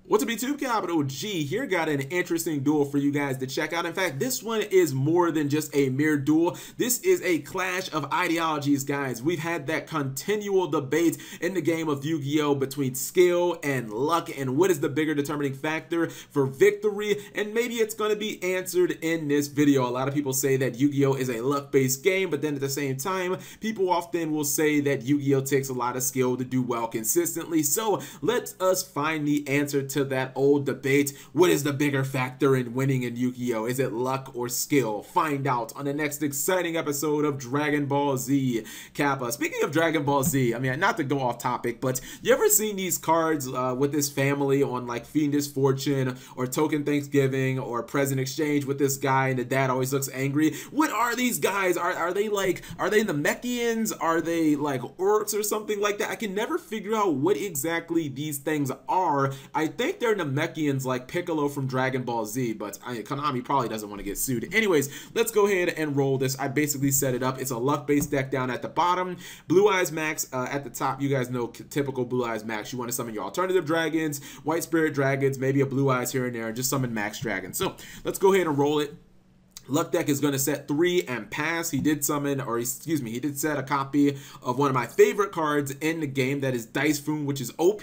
What's up, YouTube? Capital G here. Got an interesting duel for you guys to check out. In fact, this one is more than just a mere duel. This is a clash of ideologies, guys. We've had that continual debate in the game of Yu-Gi-Oh! Between skill and luck, and what is the bigger determining factor for victory, and maybe it's going to be answered in this video. A lot of people say that Yu-Gi-Oh! Is a luck-based game, but then at the same time, people often will say that Yu-Gi-Oh! Takes a lot of skill to do well consistently. So let us find the answer to that old debate. What is the bigger factor in winning in Yu-Gi-Oh? Is it luck or skill? Find out on the next exciting episode of Dragon Ball Z Kappa. Speaking of Dragon Ball Z, I mean, not to go off topic, but you ever seen these cards with this family on like Fiendish Fortune or Token Thanksgiving or Present Exchange with this guy and the dad always looks angry? What are these guys? Are they the Mechians? Are they like orcs or something like that? I can never figure out what exactly these things are. I think they're Namekians like Piccolo from Dragon Ball Z, but Konami probably doesn't want to get sued. Anyways, let's go ahead and roll this. I basically set it up. It's a luck-based deck down at the bottom. Blue Eyes Max at the top. You guys know typical Blue Eyes Max. You want to summon your alternative dragons, White Spirit dragons, maybe a Blue Eyes here and there, and just summon Max Dragons. So let's go ahead and roll it. Luck deck is going to set 3 and pass. He did summon, or excuse me, he did set a copy of one of my favorite cards in the game, that is Dice Foon, which is OP,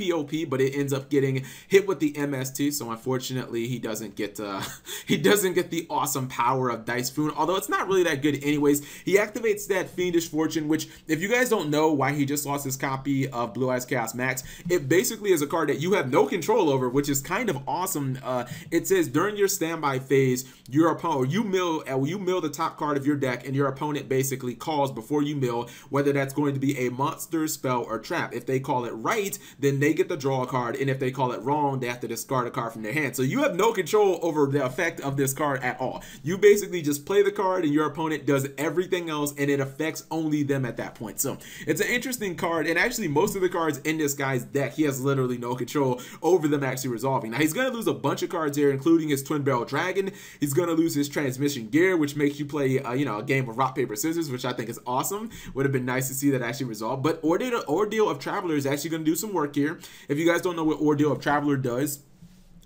but it ends up getting hit with the MST. So unfortunately, he doesn't get the awesome power of Dice Foon, although it's not really that good anyways. He activates that Fiendish Fortune, which if you guys don't know why he just lost his copy of Blue Eyes Chaos Max, it basically is a card that you have no control over, which is kind of awesome. It says during your standby phase, your opponent, you mill the top card of your deck, and your opponent basically calls before you mill whether that's going to be a monster, spell, or trap. If they call it right, then they get to draw a card, and if they call it wrong, they have to discard a card from their hand. So you have no control over the effect of this card at all. You basically just play the card, and your opponent does everything else, and it affects only them at that point. So it's an interesting card, and actually most of the cards in this guy's deck, he has literally no control over them actually resolving. Now he's going to lose a bunch of cards here, including his Twin Barrel Dragon. He's going to lose his Transmission Gear, which makes you play a game of rock paper scissors, which I think is awesome. Would have been nice to see that actually resolve. But Ordeal of Traveler is actually going to do some work here. If you guys don't know what Ordeal of Traveler does,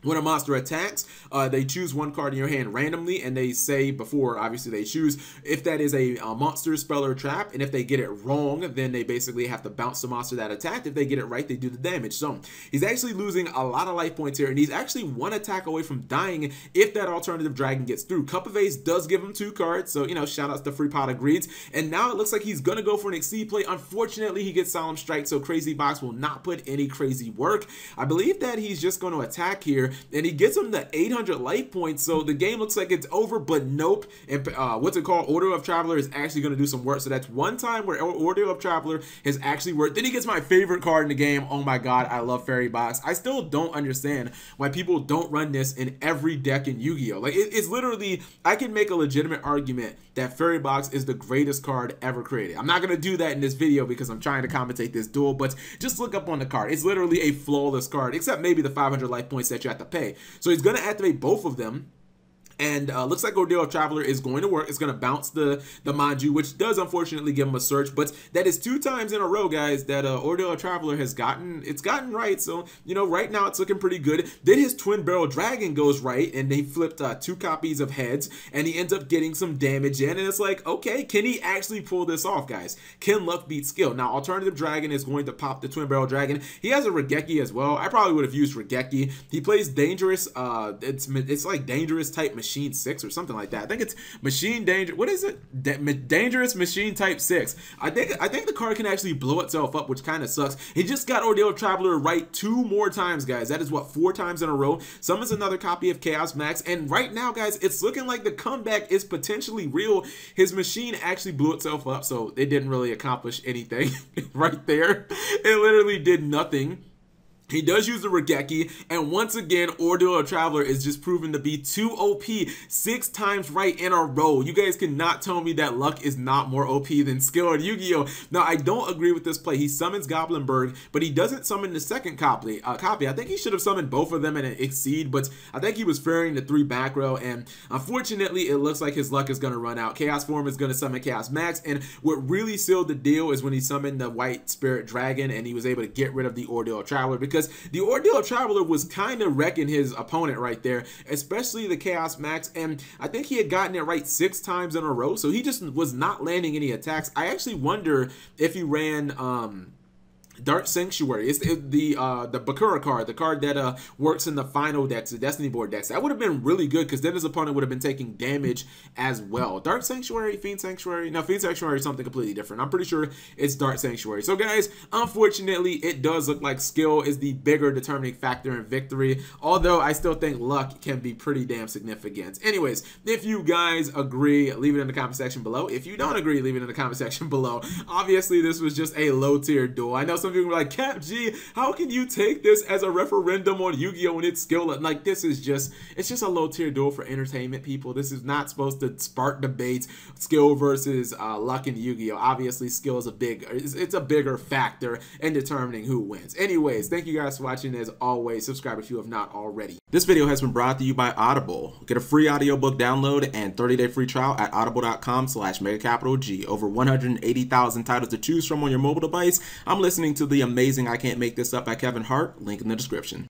when a monster attacks, they choose one card in your hand randomly, and they say before, obviously, they choose if that is a monster, spell, or trap, and if they get it wrong, then they basically have to bounce the monster that attacked. If they get it right, they do the damage. So he's actually losing a lot of life points here, and he's actually one attack away from dying if that alternative dragon gets through. Cup of Ace does give him 2 cards, so, shout outs to Free Pot of Greeds, and now it looks like he's going to go for an Exceed play. Unfortunately, he gets Solemn Strike, so Crazy Box will not put any crazy work. I believe that he's just going to attack here, and he gets him the 800 life points, so the game looks like it's over, but nope. And what's it called? Order of Traveler is actually going to do some work, so that's one time where Order of Traveler has actually worked. Then he gets my favorite card in the game. Oh my god, I love Fairy Box. I still don't understand why people don't run this in every deck in Yu-Gi-Oh! Like, it's literally, I can make a legitimate argument that Fairy Box is the greatest card ever created. I'm not going to do that in this video because I'm trying to commentate this duel, but just look up on the card. It's literally a flawless card, except maybe the 500 life points that you have to pay. So he's going to activate both of them. And looks like Ordeal of Traveler is going to work. It's going to bounce the Manju, which does unfortunately give him a search. But that is 2 times in a row, guys, that Ordeal of Traveler has gotten right. So, right now it's looking pretty good. Then his Twin Barrel Dragon goes right, and they flipped 2 copies of heads, and he ends up getting some damage in. And it's like, okay, can he actually pull this off, guys? Can luck beat skill? Now, Alternative Dragon is going to pop the Twin Barrel Dragon. He has a Regeki as well. I probably would have used Regeki. He plays Dangerous. It's like Dangerous type Machine 6 or something like that. I think it's Machine Danger. What is it? Dangerous Machine Type 6. I think the card can actually blow itself up, which kind of sucks. He just got Ordeal of Traveler right 2 more times, guys. That is what, 4 times in a row. Summons another copy of Chaos Max, and right now, guys, it's looking like the comeback is potentially real. His machine actually blew itself up, so it didn't really accomplish anything right there. It literally did nothing. He does use the Regeki, and once again, Ordeal of Traveler is just proven to be too OP 6 times right in a row. You guys cannot tell me that luck is not more OP than skill in Yu-Gi-Oh! Now, I don't agree with this play. He summons Goblinberg, but he doesn't summon the second copy. I think he should have summoned both of them in an Exceed, but I think he was fearing the 3 back row, and unfortunately, it looks like his luck is going to run out. Chaos Form is going to summon Chaos Max, and what really sealed the deal is when he summoned the White Spirit Dragon, and he was able to get rid of the Ordeal of Traveler, because because the Ordeal Traveler was kind of wrecking his opponent right there, especially the Chaos Max, and I think he had gotten it right 6 times in a row, so he just was not landing any attacks. I actually wonder if he ran Dark Sanctuary. It's the Bakura card, the card that works in the final decks, the Destiny board decks. That would have been really good because then his opponent would have been taking damage as well. Dark Sanctuary, Fiend Sanctuary. No, Fiend Sanctuary is something completely different. I'm pretty sure it's Dark Sanctuary. So guys, unfortunately, it does look like skill is the bigger determining factor in victory, although I still think luck can be pretty damn significant. Anyways, if you guys agree, leave it in the comment section below. If you don't agree, leave it in the comment section below. Obviously, this was just a low tier duel. I know some people were like, Cap G, how can you take this as a referendum on Yu-Gi-Oh and its skill? Like, this is just, it's just a low tier duel for entertainment, people. This is not supposed to spark debates, skill versus luck in Yu-Gi-Oh. Obviously, skill is it's a bigger factor in determining who wins. Anyways, thank you guys for watching. As always, subscribe if you have not already. This video has been brought to you by Audible. Get a free audiobook download and 30-day free trial at audible.com/MegaCapitalG. Over 180,000 titles to choose from on your mobile device. I'm listening to the amazing I Can't Make This Up by Kevin Hart. Link in the description.